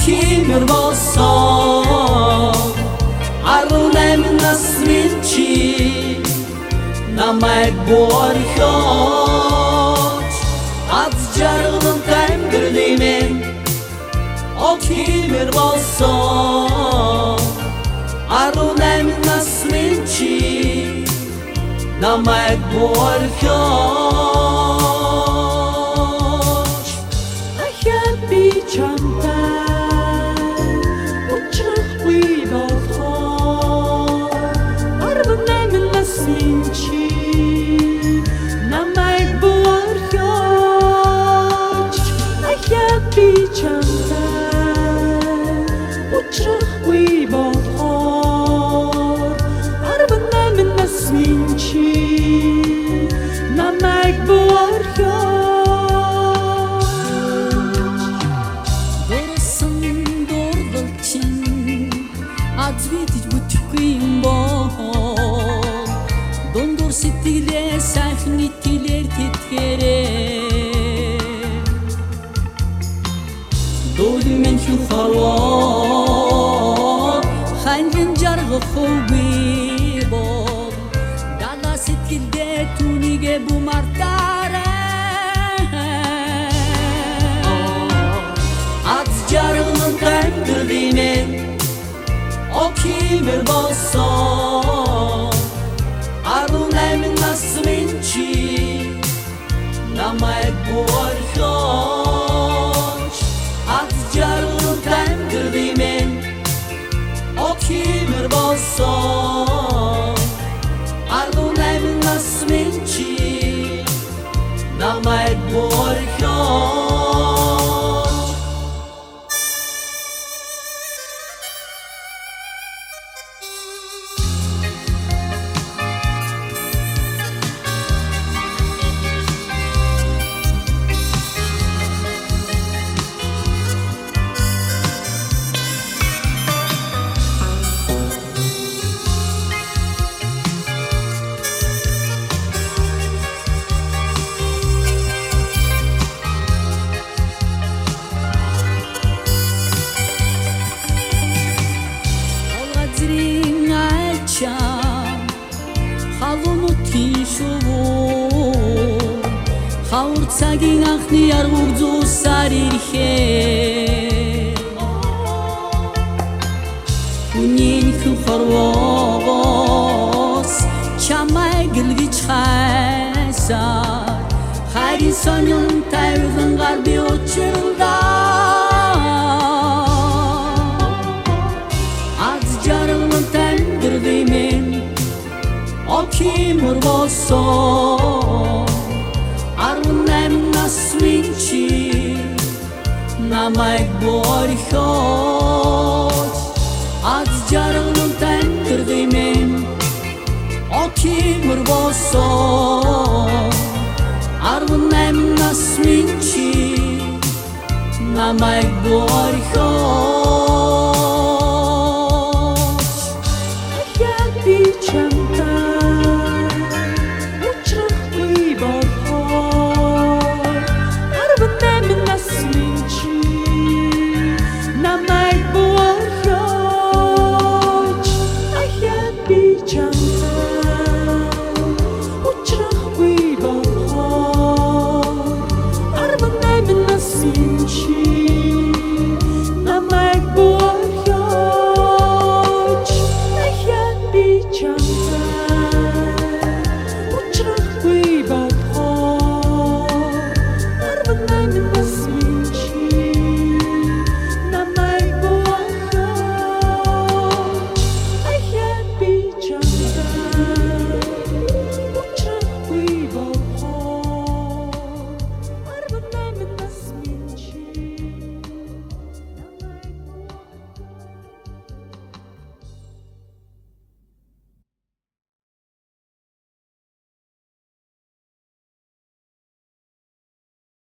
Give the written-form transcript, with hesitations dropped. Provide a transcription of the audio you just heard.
Okimur болсон 18 насны чи намайг борхож аз жаргалан тэмдэрлэмэн Okimur болсон 18 насны чи намайг борхож ахяд би чамтай учрахгүй болохоор 18 насны чи намайг борхож ахяд би чамтай учрахгүй болохоор 18 насны чи намайг борхож дөрсөн дурдалчин аз видэж бүтэхгүй юм бол дундуур сэтгэлээ сайхан итгэлээр тэтгэрээ дөлмэн хухалаа хандан жаргахгүй бол дана сэтгэлдээ түүнийгээ бумартаарай аз жаргалан тэмдэрлэмэн Okimur болсон 18 насны чи намайг борхож аз жаргалан тэмдэрлэмэн Okimur болсон 18 насны чи намайг борхож хавар цагийн анхны яргуур зуусаар ирэхээ үнэнхэн хорвоос чамайг гэлгэж хайсаар хайрын сонин тайван гар би учралдаа аз жаргалан тэмдэрлэмэн Okimur болсон 18 насны чи намайг борхож аз жаргалан тэмдэрлэмэн Okimur болсон 18 насны чи намайг борхож